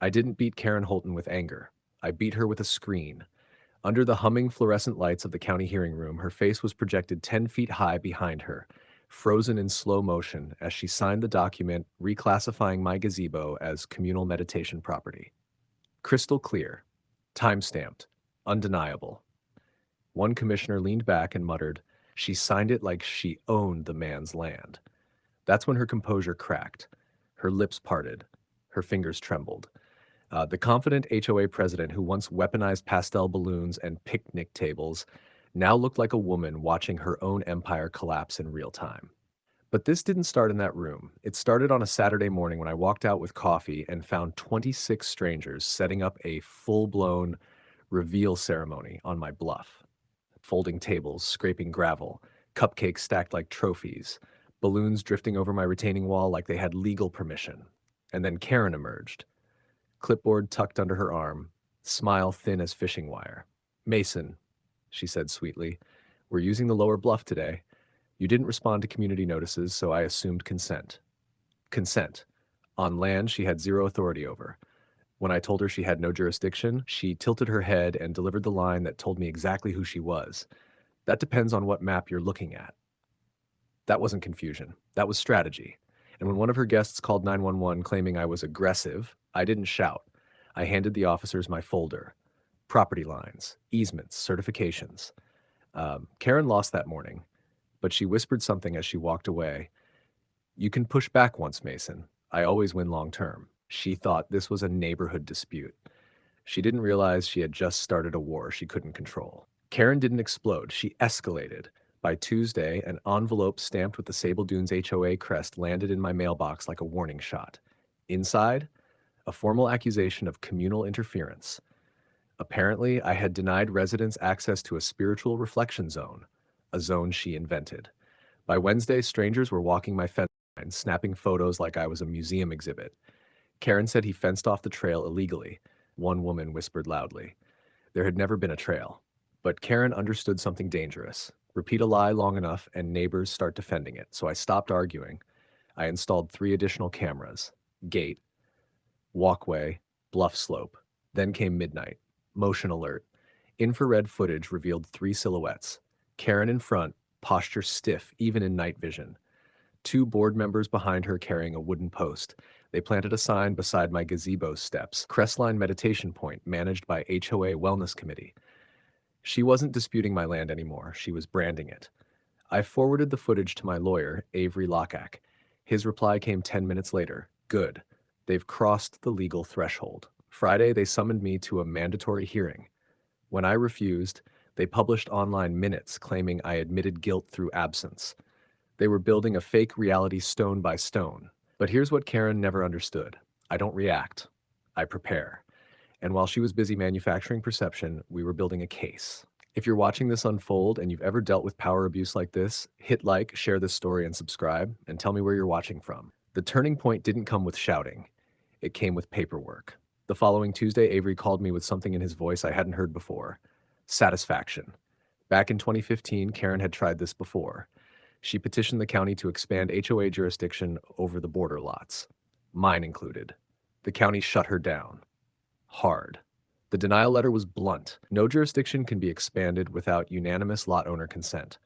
I didn't beat Karen Holton with anger. I beat her with a screen. Under the humming fluorescent lights of the county hearing room, her face was projected 10 feet high behind her, frozen in slow motion as she signed the document reclassifying my gazebo as communal meditation property. Crystal clear, time-stamped, undeniable. One commissioner leaned back and muttered, "She signed it like she owned the man's land." That's when her composure cracked. Her lips parted. Her fingers trembled. The confident HOA president who once weaponized pastel balloons and picnic tables now looked like a woman watching her own empire collapse in real time. But this didn't start in that room. It started on a Saturday morning when I walked out with coffee and found 26 strangers setting up a full-blown reveal ceremony on my bluff. Folding tables, scraping gravel, cupcakes stacked like trophies, balloons drifting over my retaining wall like they had legal permission. And then Karen emerged, clipboard tucked under her arm, smile thin as fishing wire. "Mason," she said sweetly, "we're using the lower bluff today. You didn't respond to community notices, so I assumed consent." Consent. On land she had zero authority over. When I told her she had no jurisdiction, she tilted her head and delivered the line that told me exactly who she was. "That depends on what map you're looking at." That wasn't confusion. That was strategy. And when one of her guests called 911 claiming I was aggressive, I didn't shout. I handed the officers my folder. Property lines, easements, certifications. Karen lost that morning, but she whispered something as she walked away. "You can push back once, Mason. I always win long term." She thought this was a neighborhood dispute. She didn't realize she had just started a war she couldn't control. Karen didn't explode. She escalated. By Tuesday, an envelope stamped with the Sable Dunes HOA crest landed in my mailbox like a warning shot. Inside, a formal accusation of communal interference. Apparently, I had denied residents access to a spiritual reflection zone, a zone she invented. By Wednesday, strangers were walking my fence line, snapping photos like I was a museum exhibit. Karen said he fenced off the trail illegally, one woman whispered loudly. There had never been a trail. But Karen understood something dangerous. Repeat a lie long enough and neighbors start defending it, so I stopped arguing. I installed 3 additional cameras. Gate, walkway, bluff slope. Then came midnight. Motion alert. Infrared footage revealed 3 silhouettes. Karen in front, posture stiff even in night vision. 2 board members behind her carrying a wooden post. They planted a sign beside my gazebo steps, Crestline Meditation Point, managed by HOA Wellness Committee. She wasn't disputing my land anymore. She was branding it. I forwarded the footage to my lawyer, Avery Lockach. His reply came 10 minutes later. "Good. They've crossed the legal threshold." Friday, they summoned me to a mandatory hearing. When I refused, they published online minutes claiming I admitted guilt through absence. They were building a fake reality stone by stone. But here's what Karen never understood. I don't react. I prepare. And while she was busy manufacturing perception, we were building a case. If you're watching this unfold and you've ever dealt with power abuse like this, hit like, share this story, and subscribe, and tell me where you're watching from. The turning point didn't come with shouting. It came with paperwork. The following Tuesday, Avery called me with something in his voice I hadn't heard before. Satisfaction. Back in 2015, Karen had tried this before. She petitioned the county to expand HOA jurisdiction over the border lots, mine included. The county shut her down. Hard. The denial letter was blunt. No jurisdiction can be expanded without unanimous lot owner consent.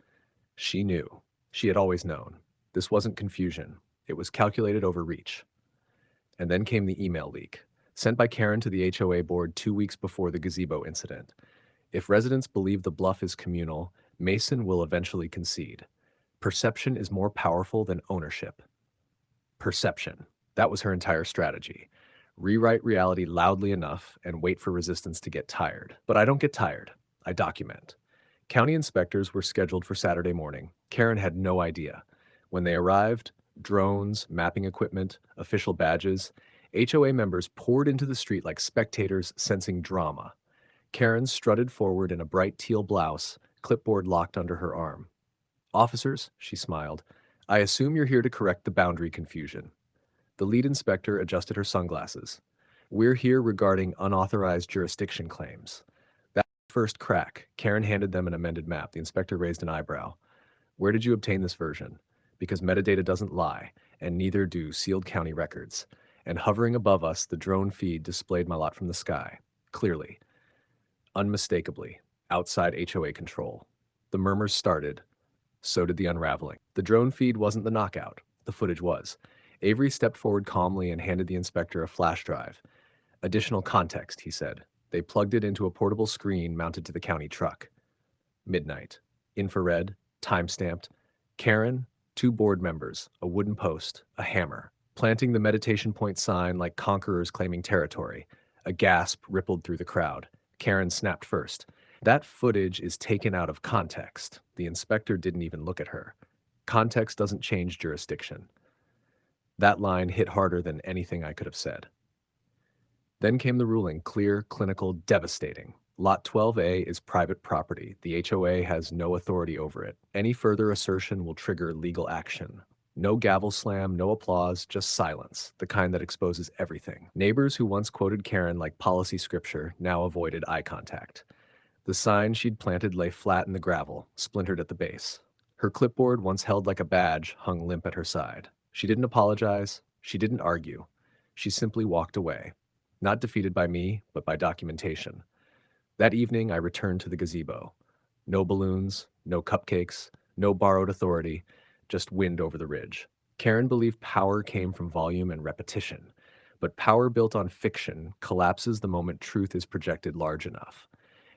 She knew. She had always known. This wasn't confusion. It was calculated overreach. And then came the email leak, sent by Karen to the HOA board 2 weeks before the gazebo incident. If residents believe the bluff is communal, Mason will eventually concede. Perception is more powerful than ownership. Perception. That was her entire strategy. Rewrite reality loudly enough and wait for resistance to get tired. But I don't get tired. I document. County inspectors were scheduled for Saturday morning. Karen had no idea. When they arrived, drones, mapping equipment, official badges, HOA members poured into the street like spectators sensing drama. Karen strutted forward in a bright teal blouse, clipboard locked under her arm. "Officers," she smiled, "I assume you're here to correct the boundary confusion." The lead inspector adjusted her sunglasses. "We're here regarding unauthorized jurisdiction claims." That first crack, Karen handed them an amended map. The inspector raised an eyebrow. "Where did you obtain this version?" "Because metadata doesn't lie, and neither do sealed county records." and hovering above us, the drone feed displayed my lot from the sky, clearly, unmistakably, outside HOA control. The murmurs started, so did the unraveling. The drone feed wasn't the knockout, the footage was. Avery stepped forward calmly and handed the inspector a flash drive. Additional context, he said. They plugged it into a portable screen mounted to the county truck. Midnight. Infrared, time-stamped. Karen, 2 board members, a wooden post, a hammer. Planting the meditation point sign like conquerors claiming territory. A gasp rippled through the crowd. Karen snapped first. That footage is taken out of context. The inspector didn't even look at her. Context doesn't change jurisdiction. That line hit harder than anything I could have said. Then came the ruling, clear, clinical, devastating. Lot 12A is private property. The HOA has no authority over it. Any further assertion will trigger legal action. No gavel slam, no applause, just silence, the kind that exposes everything. Neighbors who once quoted Karen like policy scripture now avoided eye contact. The sign she'd planted lay flat in the gravel, splintered at the base. Her clipboard, once held like a badge, hung limp at her side. She didn't apologize. She didn't argue. She simply walked away. Not defeated by me, but by documentation. That evening, I returned to the gazebo. No balloons, no cupcakes, no borrowed authority, just wind over the ridge. Karen believed power came from volume and repetition, but power built on fiction collapses the moment truth is projected large enough.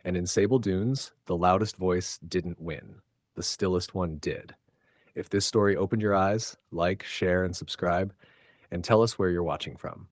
And in Sable Dunes, the loudest voice didn't win. The stillest one did. If this story opened your eyes, like, share, and subscribe, and tell us where you're watching from.